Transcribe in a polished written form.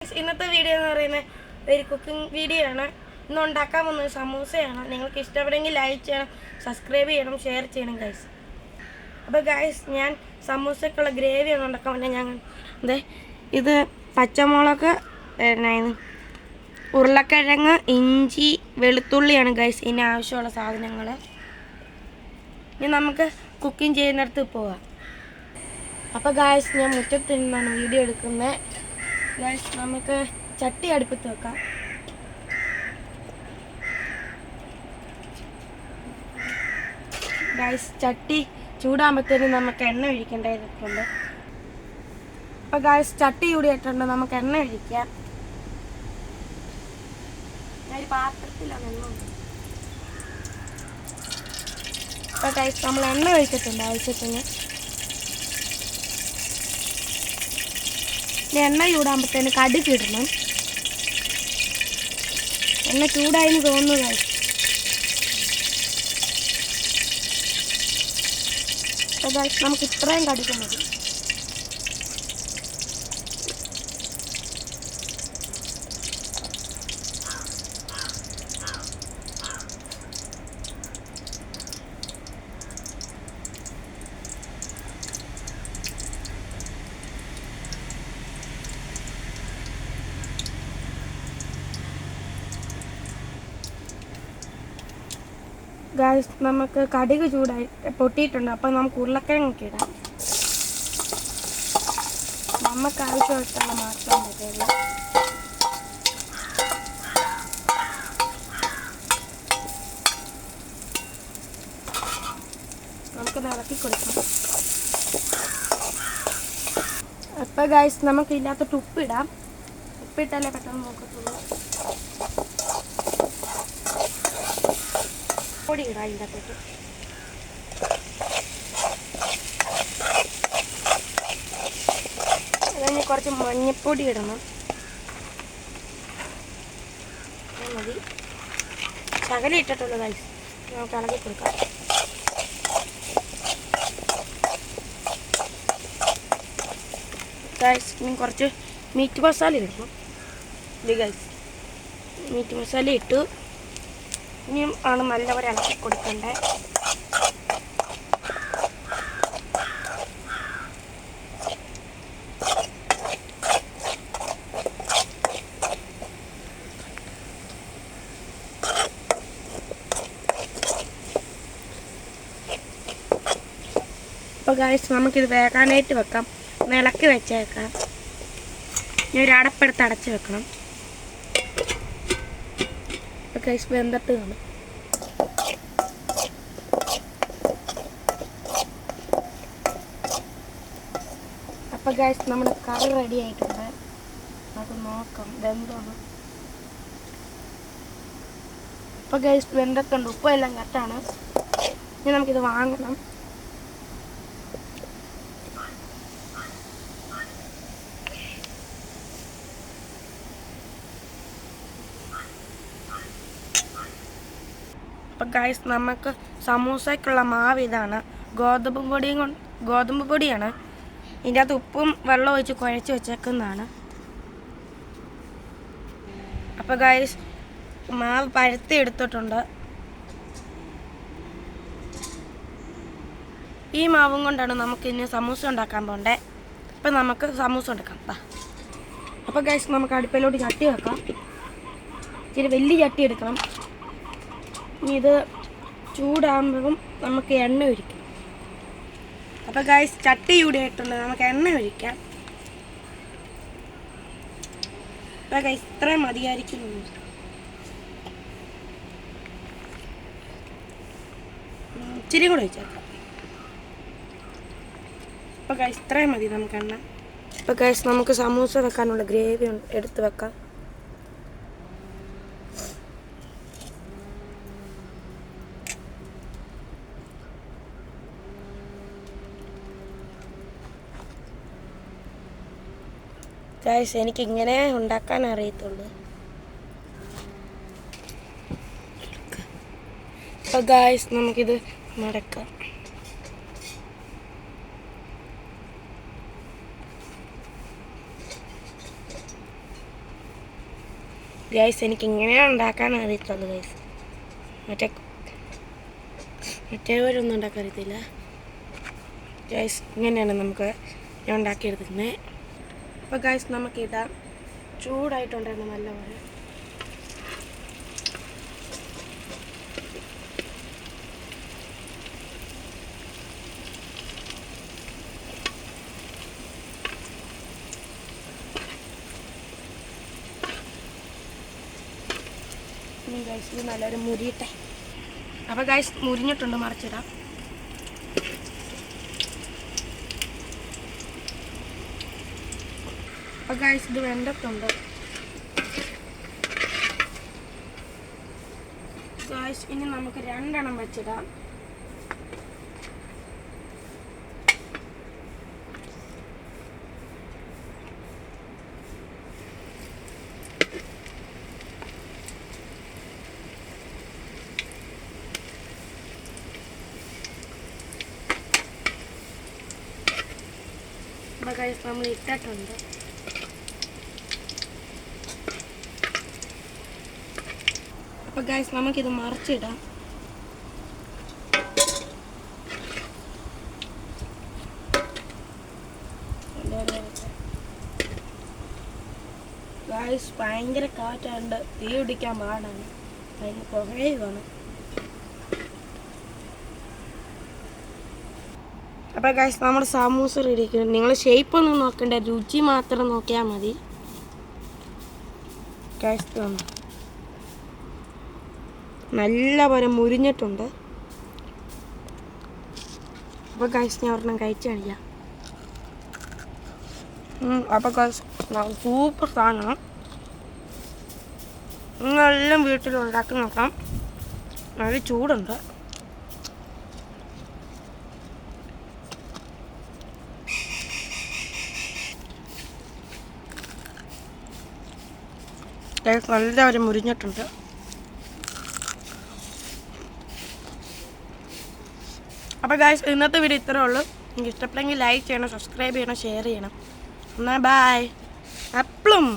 ഇന്നത്തെ വീഡിയോ എന്ന് പറയുന്നത് ഒരു കുക്കിംഗ് വീഡിയോ ആണ്. ഇന്ന് ഉണ്ടാക്കാൻ പോകുന്നത് സമൂസയാണ്. നിങ്ങൾക്ക് ഇഷ്ടപ്പെടുമെങ്കിൽ ലൈക്ക് ചെയ്യണം, സബ്സ്ക്രൈബ് ചെയ്യണം, ഷെയർ ചെയ്യണം ഗൈസ്. അപ്പോൾ ഗൈസ്, ഞാൻ സമൂസക്കുള്ള ഗ്രേവിയാണ് ഉണ്ടാക്കാൻ വേണ്ടി ഇത് പച്ചമുളക്, ഉരുളക്കിഴങ്ങ്, ഇഞ്ചി, വെളുത്തുള്ളിയാണ് ഗൈസ് ഇതിന് ആവശ്യമുള്ള സാധനങ്ങൾ. ഇനി നമുക്ക് കുക്കിംഗ് ചെയ്യുന്നിടത്ത് പോവാം. അപ്പോൾ ഗൈസ്, ഞാൻ മുറ്റത്ത് നിന്നാണ് വീഡിയോ എടുക്കുന്നത്. ഗൈസ്, നമുക്ക് ചട്ടി അടുപ്പത്ത് വെക്കാം. ഗൈസ്, ചട്ടി ചൂടാകുമ്പോഴത്തേനും നമുക്ക് എണ്ണ ഒഴിക്കേണ്ടതുണ്ട്. അപ്പോൾ ഗൈസ്, ചട്ടി ചൂടായിട്ടുണ്ട്, നമുക്ക് എണ്ണ ഒഴിക്കാം. ഞാൻ പാത്രത്തിലാണ് എണ്ണ. അപ്പോൾ ഗൈസ്, നമ്മൾ എണ്ണ ഒഴിച്ചിട്ടുണ്ട് ആവശ്യത്തിന്. എണ്ണ ചൂടാകുമ്പോഴത്തേന് കടുക് ഇടണം. എണ്ണ ചൂടായെന്ന് തോന്നുന്നു. അപ്പോൾ നമുക്ക് ഇത്രയും കടുക് മതി. ഗൈസ്, നമുക്ക് കടുക് ചൂടായി പൊട്ടിയിട്ടുണ്ട്. അപ്പോൾ നമുക്ക് ഉരുളക്കിഴങ്ങൊക്കെ ഇടാം. നമുക്ക് ആവശ്യമായിട്ടുള്ള മാത്രം പറ്റുള്ളൂ. നമുക്ക് ഇളക്കി കൊടുക്കാം. അപ്പോൾ ഗൈസ്, നമുക്ക് ഇതിനകത്തോട്ട് ഉപ്പിടാം. ഉപ്പിട്ടാലേ പെട്ടെന്ന് നോക്കത്തുള്ളൂ. പൊടി ഇടാം ഇതിൻ്റെ അകത്തോട്ട്. അതിന് കുറച്ച് മഞ്ഞൾപ്പൊടി ഇടണം. മതി, ശകലം ഇട്ടിട്ടുള്ളൂ ഗൈസ്. നമുക്ക് ഇളകി കൊടുക്കാം. ഗൈസ്, ഇനി കുറച്ച് മീറ്റ് മസാല ഇടണം. ഇത് ഗൈസ്, മീറ്റ് മസാല ഇട്ടു. ഇനിയും ആണ് നല്ലപോലെ ഇളക്കി കൊടുക്കണ്ടേ. അപ്പോൾ ഗൈസ്, നമുക്കിത് വേകാനായിട്ട് വെക്കാം. ഒന്ന് ഇളക്കി വെച്ചേക്കാം. ഇനി ഒരു അടപ്പെടുത്ത് അടച്ച് വെക്കണം. അപ്പോൾ ഗൈസ്, വെന്തിട്ട് കാണും. അപ്പോൾ ഗൈസ്, നമ്മുടെ കറി റെഡി ആയിട്ടുണ്ട്. നമുക്ക് നോക്കാം ഇതെന്താണ്. അപ്പോൾ ഗൈസ്, വെന്തിട്ടുണ്ട്. ഉപ്പും എല്ലാം കറക്റ്റാണ്. ഇനി നമുക്കിത് വാങ്ങണം. അപ്പോൾ ഗൈസ്, നമുക്ക് സമൂസയ്ക്കുള്ള മാവ് ഇതാണ്. ഗോതമ്പ് പൊടിയാണ്. ഇതിൻ്റെ അകത്ത് ഉപ്പും വെള്ളം ഒഴിച്ച് കുഴച്ച് വെച്ചേക്കുന്നതാണ്. അപ്പോൾ ഗൈസ്, മാവ് പരത്തി എടുത്തിട്ടുണ്ട്. ഈ മാവും കൊണ്ടാണ് നമുക്ക് ഇനി സമൂസ ഉണ്ടാക്കാൻ പോകണ്ടേ. അപ്പം നമുക്ക് സമൂസ ഉണ്ടാക്കാം. അപ്പോൾ ഗൈസ്, നമുക്ക് അടുപ്പിലോട്ട് ചട്ടി വെക്കാം. ഇച്ചിരി വലിയ ചട്ടി എടുക്കണം. ഇനി ഇത് ചൂടാകുമ്പോഴും നമുക്ക് എണ്ണ ഒഴിക്കാം. അപ്പോൾ ഗൈസ്, ചട്ടി ചൂടായിട്ടുണ്ട്, നമുക്ക് എണ്ണ ഒഴിക്കാം. അപ്പോൾ ഗൈസ്, ഇത്രയും മതിയായിരിക്കും. ഇച്ചിരി കൂടെ ഒഴിച്ചേക്കാം. അപ്പോൾ ഗൈസ്, ഇത്രയും മതി നമുക്ക് എണ്ണ. അപ്പോൾ ഗൈസ്, നമുക്ക് സമൂസ വെക്കാനുള്ള ഗ്രേവി എടുത്ത് വെക്കാം. ഗൈസ്, എനിക്കിങ്ങനെ ഉണ്ടാക്കാൻ അറിയത്തുള്ളൂ. അപ്പോൾ ഗൈസ്, നമുക്കിത് മടക്കാം. ഗൈസ് എനിക്ക് ഇങ്ങനെയാണ് ഉണ്ടാക്കാൻ അറിയത്തുള്ളൂ ഗൈസ്. മറ്റേവരൊന്നും ഉണ്ടാക്കാൻ അറിയത്തില്ല ഗൈസ്. ഇങ്ങനെയാണ് ഞാൻ ഉണ്ടാക്കിയെടുക്കുന്നത്. അപ്പോൾ ഗൈസ് നമുക്കിടാം. ചൂടായിട്ടുണ്ടായിരുന്നു നല്ലപോലെ. ഗൈസ് ഇത് നല്ലൊരു മുരിയട്ടെ. അപ്പോൾ ഗൈസ് മുരിഞ്ഞിട്ടുണ്ട്, മറിച്ചിടാം. അപ്പോൾ ഗൈസ് ഇത് വെന്തിട്ടുണ്ട്. ഗൈസ് ഇനി നമുക്ക് 2 എണ്ണം വെച്ചിടാം. അപ്പോൾ ഗൈസ് നമ്മൾ ഇട്ടിട്ടുണ്ട്. അപ്പോൾ ഗൈസ് നമുക്കിത് മറിച്ചിടാം. ഗൈസ് ഭയങ്കര കാറ്റാണ്ട്, തീ പിടിക്കാൻ പാടാണ്, അതിന് പുകയുമാണ്. അപ്പോൾ ഗൈസ് നമ്മുടെ സമൂസ റെഡിയാക്കും. നിങ്ങൾ ഷേപ്പൊന്നും നോക്കണ്ട, രുചി മാത്രം നോക്കിയാൽ മതി. ഗൈസ് തോന്നുന്നു നല്ലപോലെ മുരിഞ്ഞിട്ടുണ്ട്. അപ്പോൾ ഗൈസ് ഞാൻ ഒരെണ്ണം കഴിച്ച് കാണിക്കാം. അപ്പോൾ ഗൈസ് സൂപ്പർ സാധനം. നിങ്ങളെല്ലാം വീട്ടിൽ ഉണ്ടാക്കി നോക്കാം. നല്ല ചൂടുണ്ട്. നല്ലവരെ മുരിഞ്ഞിട്ടുണ്ട്. അപ്പോൾ ഗൈസ് ഇന്നത്തെ വീഡിയോ ഇത്രേ ഉള്ളൂ. നിങ്ങൾക്ക് ഇഷ്ടപ്പെട്ടെങ്കിൽ ലൈക്ക് ചെയ്യണം, സബ്സ്ക്രൈബ് ചെയ്യണം, ഷെയർ ചെയ്യണം. എന്നാൽ ബൈ. എപ്പോഴും